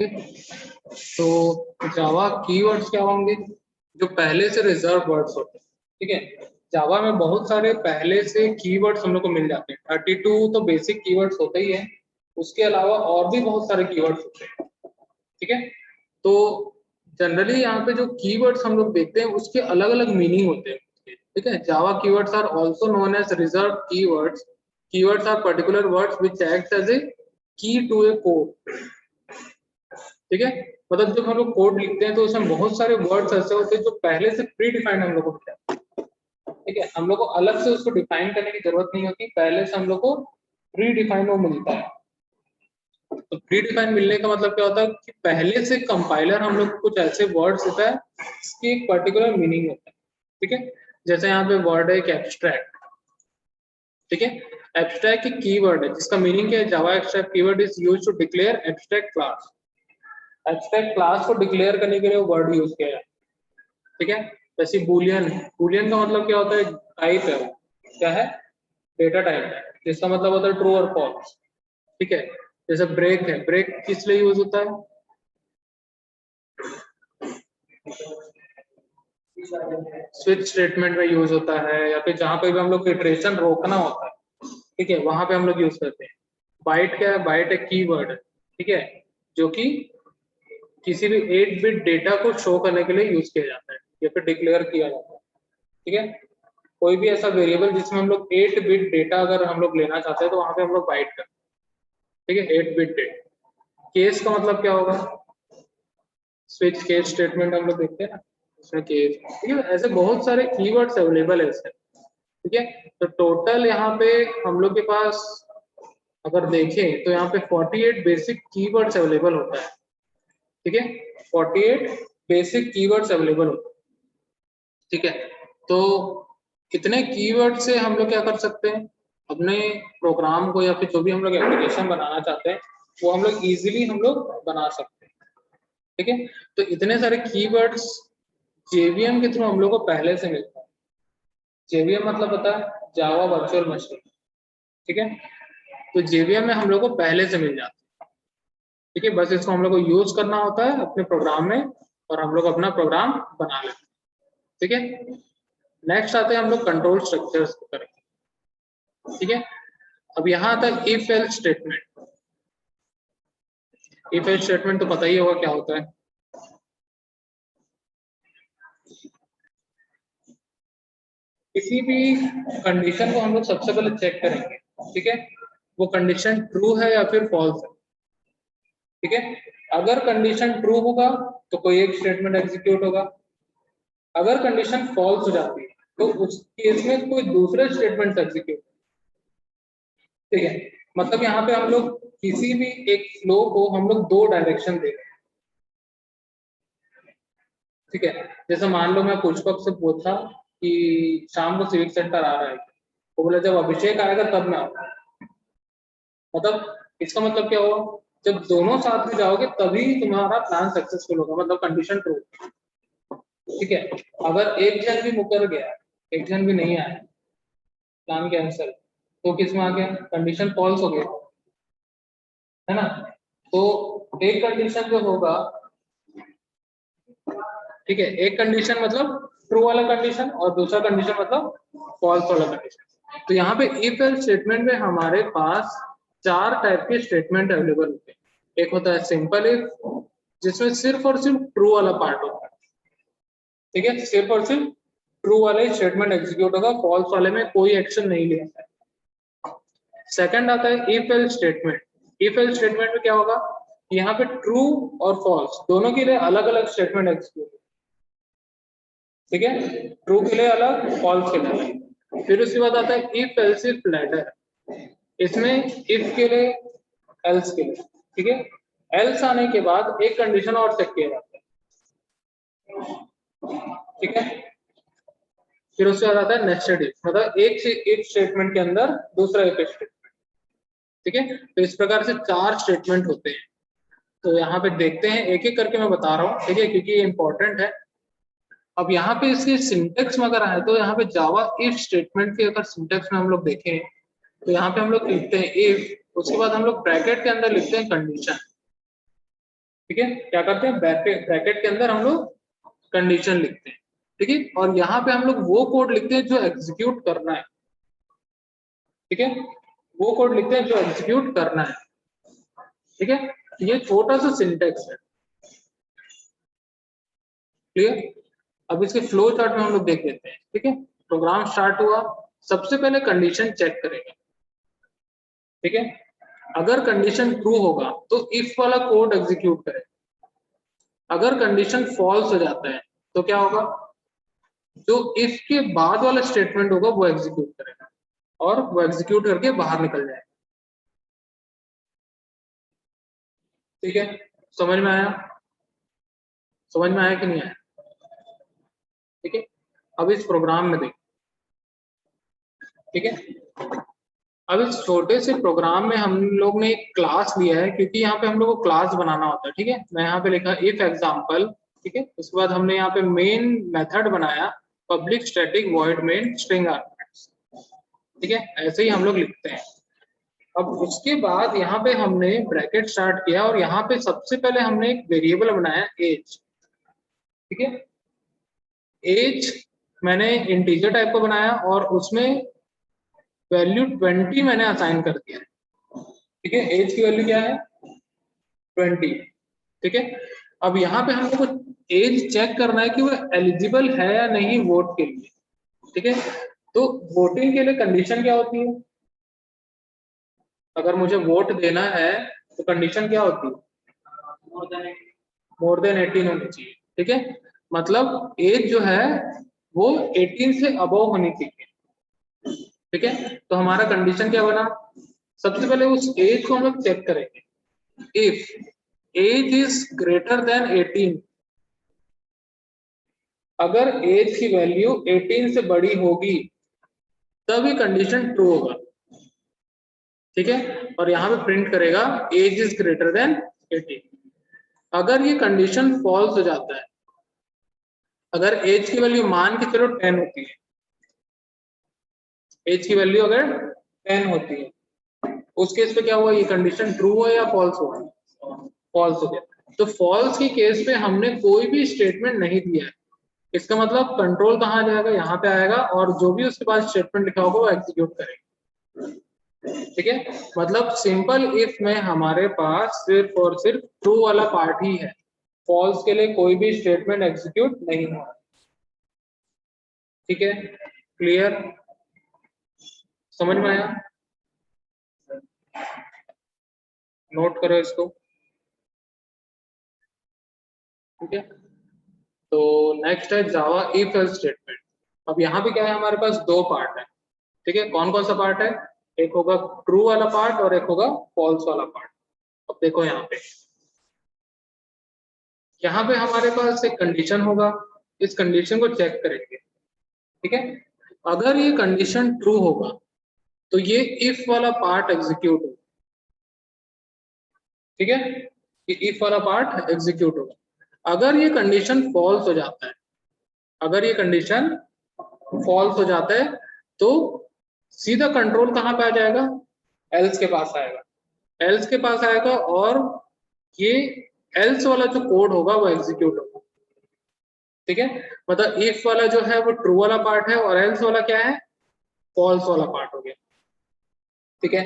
तो जावा कीवर्ड्स क्या होंगे, जो पहले से रिजर्व वर्ड्स होते हैं। ठीक है, जावा में बहुत सारे पहले से कीवर्ड्स हम लोग को मिल जाते हैं। 32 तो बेसिक कीवर्ड्स होते ही है, उसके अलावा और भी बहुत सारे कीवर्ड्स होते हैं। ठीक है, तो जनरली यहाँ पे जो कीवर्ड्स हम लोग देखते हैं उसके अलग अलग मीनिंग होते हैं। ठीक है, Java keywords are also known as reserve keywords. Keywords are particular words which act as a key to A code. ठीक है, मतलब जब हम लोग कोड लिखते हैं तो उसमें बहुत सारे वर्ड्स ऐसे होते हैं जो पहले से प्री डिफाइंड हम लोग को मिलते हैं। ठीक है, हम लोग को अलग से उसको डिफाइन करने की जरूरत नहीं होती, पहले से हम लोग को प्री डिफाइंड वो मिलता है। तो प्री डिफाइन मिलने का मतलब क्या होता है कि पहले से कंपाइलर हम लोग को कुछ ऐसे वर्ड्स होता है जिसकी एक पर्टिकुलर मीनिंग होता है। ठीक है, जैसे यहाँ पे वर्ड है एक एब्स्ट्रैक्ट। ठीक है, एब्स्ट्रैक्ट एक कीवर्ड है जिसका मीनिंग क्या है, Java abstract keyword is used to declare abstract class. Abstract class को डिक्लेयर करने के लिए वर्ड यूज किया जाता है। ठीक है, जैसे बुलियन, बुलियन का मतलब क्या होता है, टाइप है, क्या है, डेटा टाइप है, जिसका मतलब होता है ट्रू और फॉल्स। ठीक है, जैसे ब्रेक है, ब्रेक किस लिए यूज होता है, स्विच स्टेटमेंट में यूज होता है, या फिर जहां पे भी हम लोग इटरेशन रोकना होता है, ठीक है, वहां पे हम लोग यूज करते हैं। बाइट क्या है, बाइट एक कीवर्ड है, ठीक है, जो कि किसी भी 8 बिट डेटा को शो करने के लिए यूज किया जाता है या फिर डिक्लेयर किया जाता है। ठीक है, कोई भी ऐसा वेरिएबल जिसमें हम लोग 8 बिट डेटा अगर हम लोग लेना चाहते हैं तो वहां पे हम लोग बाइट करते हैं। ठीक है, 8 बिट डेटा। केस का मतलब क्या होगा, स्विच केस स्टेटमेंट हम लोग देखते हैं ना, उसमें केस। ठीक है, ऐसे बहुत सारे कीवर्ड्स अवेलेबल है इसमें। ठीक है, तो टोटल यहाँ पे हम लोग के पास अगर देखें तो यहाँ पे 48 बेसिक कीवर्ड्स अवेलेबल होता है। ठीक है, 48 बेसिक कीवर्ड्स अवेलेबल होते हैं। ठीक है, तो कितने कीवर्ड से हम लोग क्या कर सकते हैं, अपने प्रोग्राम को या फिर जो भी हम लोग एप्लीकेशन बनाना चाहते हैं वो हम लोग इजीली हम लोग बना सकते हैं। ठीक है, तो इतने सारे कीवर्ड्स जेवीएम के थ्रू हम लोग को पहले से मिलता है। जेवीएम मतलब होता है जावा वर्चुअल मशीन। ठीक है, तो जेवीएम में हम लोग को पहले से मिल जाता है। ठीक है, बस इसको हम लोग को यूज करना होता है अपने प्रोग्राम में और हम लोग अपना प्रोग्राम बना लेते हैं। ठीक है, नेक्स्ट आते हैं हम लोग कंट्रोल स्ट्रक्चर्स को करेंगे। ठीक है, अब यहाँ आता है if else statement. If else statement तो पता ही होगा क्या होता है। किसी भी कंडीशन को हम लोग सबसे पहले चेक करेंगे, ठीक है, वो कंडीशन ट्रू है या फिर फॉल्स है। ठीक है, अगर कंडीशन ट्रू होगा तो कोई एक स्टेटमेंट एग्जीक्यूट होगा, अगर कंडीशन फॉल्स हो जाती है तो उस केस में कोई दूसरे स्टेटमेंट एग्जीक्यूट। ठीक है, मतलब यहाँ पे हम लोग किसी भी एक फ्लो को हम लोग दो डायरेक्शन दे रहे हैं। ठीक है, जैसे मान लो मैं पुष्पक से पूछा कि शाम को सिविक सेंटर आ रहा है, वो बोला जब अभिषेक आएगा तब मैं आऊंगा। मतलब इसका मतलब क्या हुआ, जब दोनों साथ में जाओगे तभी तुम्हारा प्लान सक्सेसफुल होगा, मतलब कंडीशन ट्रू। ठीक है, अगर एक जन भी मुकर गया, एक जन भी नहीं आया, प्लान कैंसिल, तो किस में आ गया, कंडीशन फॉल्स हो गया, है ना। तो एक कंडीशन जो होगा, ठीक है, एक कंडीशन मतलब ट्रू वाला कंडीशन और दूसरा कंडीशन मतलब फॉल्स वाला कंडीशन। तो यहाँ पे इफ एल्स स्टेटमेंट में हमारे पास 4 टाइप के स्टेटमेंट अवेलेबल होते हैं। एक होता है सिंपल इफ, जिसमें सिर्फ और सिर्फ ट्रू वाला पार्ट होता है। ठीक है, सिर्फ और सिर्फ ट्रू वाला ही स्टेटमेंट एग्जीक्यूट होगा, फॉल्स वाले में कोई एक्शन नहीं लिया जाता है। सेकंड आता है if else statement. If else statement में क्या होगा, यहाँ पे ट्रू और फॉल्स दोनों के लिए अलग अलग स्टेटमेंट एग्जीक्यूट। ठीक है, ट्रू के लिए अलग, फॉल्स के लिए अलग। फिर उसके बाद आता है इफ एल्स इफ लैडर। इसमें इफ के लिए, एल्स के लिए। ठीक है, एल्स आने के बाद एक कंडीशन और चेक किया जाता है। ठीक है, फिर उसके बाद आता है नेस्टेड इफ, मतलब एक से इफ स्टेटमेंट के अंदर दूसरा इफ स्टेटमेंट। ठीक है, तो इस प्रकार से 4 स्टेटमेंट होते हैं। तो यहाँ पे देखते हैं, एक एक करके मैं बता रहा हूँ, ठीक है, क्योंकि ये इंपॉर्टेंट है। अब यहाँ पे इसके सिंटेक्स में अगर आए तो यहाँ पे जावा इफ स्टेटमेंट के अगर सिंटेक्स में हम लोग देखें तो यहाँ पे हम लोग लिखते हैं इफ, उसके बाद हम लोग ब्रैकेट के अंदर लिखते हैं कंडीशन। ठीक है, क्या करते हैं, ब्रैकेट के अंदर हम लोग कंडीशन लिखते हैं, ठीक है, और यहाँ पे हम लोग वो कोड लिखते हैं जो एग्जीक्यूट करना है, ठीक है, वो कोड लिखते हैं जो एग्जीक्यूट करना है, ठीक है। ये छोटा सा सिंटेक्स है, क्लियर। अब इसके फ्लो चार्ट में हम लोग देख लेते हैं, ठीक है। प्रोग्राम स्टार्ट हुआ, सबसे पहले कंडीशन चेक करेगा, ठीक है। अगर कंडीशन ट्रू होगा तो इफ वाला कोड एग्जीक्यूट करेगा, अगर कंडीशन फॉल्स हो जाता है तो क्या होगा, जो इफ के बाद वाला स्टेटमेंट होगा वो एग्जीक्यूट करेगा और वो एग्जीक्यूट करके बाहर निकल जाएगा, ठीक है। समझ में आया, समझ में आया कि नहीं आया, ठीक है। अब इस प्रोग्राम में देख, ठीक है, अब इस छोटे से प्रोग्राम में हम लोग ने एक क्लास लिया है, क्योंकि यहाँ पे हम लोग को क्लास बनाना होता है, ठीक है। मैं यहाँ पे लिखा इफ एग्जाम्पल, ठीक है। उसके बाद हमने यहाँ पे मेन मेथड बनाया public static void main string arguments, ठीक है, ऐसे ही हम लोग लिखते हैं। अब उसके बाद यहाँ पे हमने ब्रैकेट स्टार्ट किया और यहाँ पे सबसे पहले हमने एक वेरिएबल बनाया एज, ठीक है। एज मैंने इंटीजर टाइप का बनाया और उसमें वैल्यू 20 मैंने असाइन कर दिया, ठीक है। एज की वैल्यू क्या है, 20, ठीक है। अब यहाँ पे हम लोग को एज चेक करना है कि वो एलिजिबल है या नहीं वोट के लिए, ठीक है। तो वोटिंग के लिए कंडीशन क्या होती है, अगर मुझे वोट देना है तो कंडीशन क्या होती है, मोर देन 18 होनी चाहिए, ठीक है। मतलब एज जो है वो 18 से अबव होनी चाहिए, ठीक है। तो हमारा कंडीशन क्या बना, सबसे पहले उस एज को हम लोग चेक करेंगे, if age is greater than 18, अगर एज की वैल्यू 18 से बड़ी होगी तभी कंडीशन ट्रू होगा, ठीक है। और यहाँ पे प्रिंट करेगा एज इज ग्रेटर देन 18। अगर ये कंडीशन फॉल्स हो जाता है, अगर एज की वैल्यू मान के चलो 10 होती है, एज की वैल्यू अगर 10 होती है, उस केस पे क्या हुआ, ये कंडीशन ट्रू हुआ या फॉल्स हुआ, फॉल्स हो गया। तो फॉल्स के केस पे हमने कोई भी स्टेटमेंट नहीं दिया है, इसका मतलब कंट्रोल कहाँ जाएगा, यहाँ पे आएगा और जो भी उसके पास स्टेटमेंट लिखा होगा वो एग्जीक्यूट करेगा, ठीक है। मतलब सिंपल इफ में हमारे पास सिर्फ और सिर्फ ट्रू वाला पार्ट ही है, फॉल्स के लिए कोई भी स्टेटमेंट एग्जीक्यूट नहीं हुआ, ठीक है। क्लियर, समझ में आया, नोट करो इसको, ठीक है। तो नेक्स्ट है जावा इफ एल्स स्टेटमेंट। अब यहाँ पे क्या है, हमारे पास दो पार्ट है, ठीक है। कौन कौन सा पार्ट है, एक होगा ट्रू वाला पार्ट और एक होगा फॉल्स वाला पार्ट। अब देखो यहाँ पे हमारे पास एक कंडीशन होगा, इस कंडीशन को चेक करेंगे, ठीक है। अगर ये कंडीशन ट्रू होगा तो ये इफ वाला पार्ट एग्जीक्यूट होगा, ठीक है, ये इफ वाला पार्ट एग्जीक्यूट होगा। अगर ये कंडीशन फॉल्स हो जाता है, अगर ये कंडीशन फॉल्स हो जाता है तो सीधा कंट्रोल कहाँ पे आ जाएगा, एल्स के पास आएगा, एल्स के पास आएगा और ये एल्स वाला जो कोड होगा वो एग्जीक्यूट होगा, ठीक है। मतलब इफ वाला जो है वो ट्रू वाला पार्ट है और एल्स वाला क्या है, फॉल्स वाला पार्ट हो गया, ठीक है।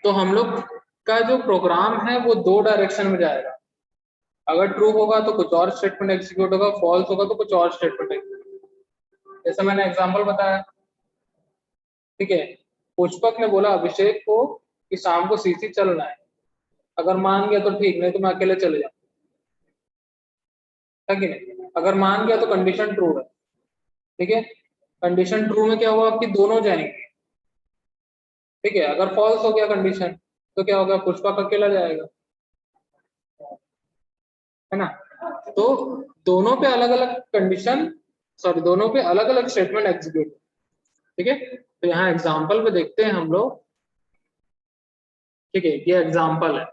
तो हम लोग का जो प्रोग्राम है वो दो डायरेक्शन में जाएगा, अगर ट्रू होगा तो कुछ और स्टेटमेंट एग्जीक्यूट होगा, फॉल्स होगा तो कुछ और स्टेटमेंट एग्जीक्यूट, जैसे मैंने एग्जांपल बताया, ठीक है। पुष्पक ने बोला अभिषेक को कि शाम को सीसी चलना है, अगर मान गया तो ठीक, नहीं तो मैं अकेले चले जाऊँ, है कि नहीं। अगर मान गया तो कंडीशन ट्रू है, ठीक है। कंडीशन ट्रू में क्या हुआ कि दोनों जाएंगे, ठीक है। अगर फॉल्स हो गया कंडीशन तो क्या होगा, पुष्पक अकेला जाएगा, है ना। तो दोनों पे अलग अलग कंडीशन, सॉरी दोनों पे अलग अलग स्टेटमेंट एग्जीक्यूट, ठीक है। तो यहाँ एग्जाम्पल पे देखते हैं हम लोग, ठीक है, ये एग्जाम्पल है।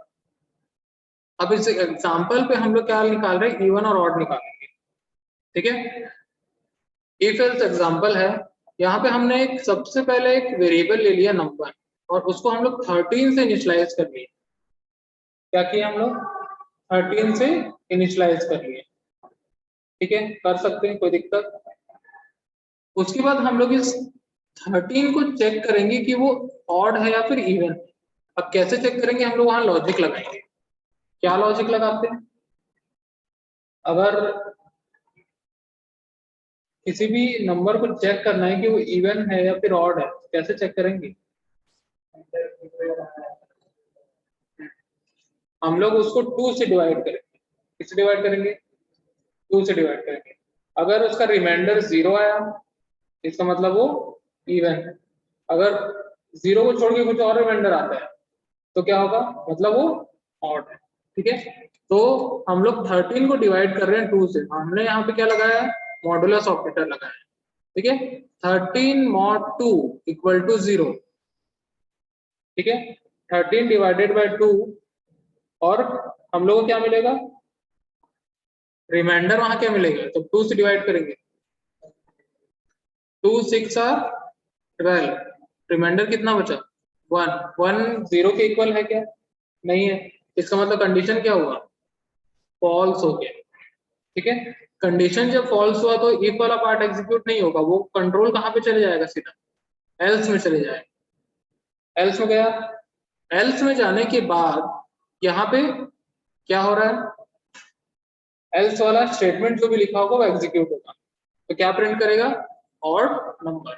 अब इस एग्जाम्पल पे हम लोग क्या निकाल रहे हैं, इवन और ऑड निकालेंगे, ठीक है। इफ एल्स एग्जाम्पल है, यहाँ पे हमने एक सबसे पहले एक वेरिएबल ले लिया नंबर और उसको हम लोग 13 से इनिशियलाइज कर लिए, क्या किया हम लोग 13 से इनिशियलाइज कर लिए, ठीक है, कर सकते हैं, कोई दिक्कत। उसके बाद हम लोग इस 13 को चेक करेंगे कि वो ऑड है या फिर इवन। अब कैसे चेक करेंगे, हम लोग वहां लॉजिक लगाएंगे। क्या लॉजिक लगाते हैं, अगर किसी भी नंबर को चेक करना है कि वो इवन है या फिर ऑड है, कैसे चेक करेंगे, हम लोग उसको 2 से डिवाइड करेंगे। किससे डिवाइड करेंगे, 2 से डिवाइड करेंगे। अगर उसका रिमाइंडर 0 आया, इसका मतलब वो इवन है। अगर 0 को छोड़ के कुछ और रिमाइंडर आता है तो क्या होगा, मतलब वो ऑड है, ठीक है। तो हम लोग 13 को डिवाइड कर रहे हैं 2 से, हमने यहाँ पे क्या लगाया है, मॉडुलस ऑपरेटर लगाया है, ठीक है। 13 mod 2 इक्वल टू 0, ठीक है। 13 डिवाइडेड बाय 2, और हम लोग को क्या मिलेगा, रिमाइंडर वहां क्या मिलेगा, तो 2 से डिवाइड करेंगे, 2 6 आर 12, रिमाइंडर कितना बचा, 1। 1 0 के इक्वल है क्या, नहीं है, इसका मतलब कंडीशन क्या हुआ, फॉल्स हो गया, ठीक है। कंडीशन जब फॉल्स हुआ तो इफ वाला पार्ट एग्जीक्यूट नहीं होगा, वो कंट्रोल कहाँ पे चले जाएगा, सीधा एल्स में चले जाएगा। एल्स में गया, एल्स में जाने के बाद यहाँ पे क्या हो रहा है, एल्स वाला स्टेटमेंट जो भी लिखा होगा वो एग्जीक्यूट होगा, तो क्या प्रिंट करेगा, ऑड नंबर,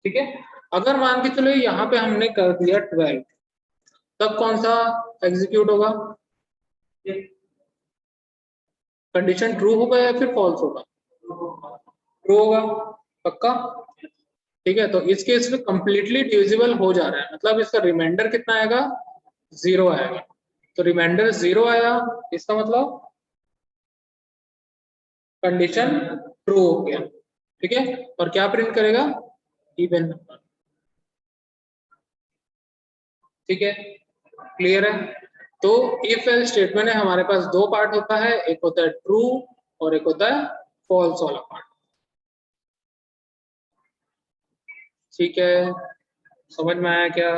ठीक है। अगर मान के चलो यहाँ पे हमने कर दिया 12, तब कौन सा एग्जीक्यूट होगा, कंडीशन ट्रू होगा या फिर फॉल्स होगा, ट्रू होगा, पक्का, ठीक है। तो इस केस में कंप्लीटली डिविजिबल हो जा रहा है, मतलब इसका रिमाइंडर कितना आएगा, 0 आएगा। तो रिमाइंडर 0 आया, इसका मतलब कंडीशन ट्रू हो गया, ठीक है। और क्या प्रिंट करेगा, इवन नंबर, ठीक है, क्लियर है। तो इफ एल्स स्टेटमेंट है, हमारे पास दो पार्ट होता है, एक होता है ट्रू और एक होता है फॉल्स वाला पार्ट, ठीक है। समझ में आया क्या।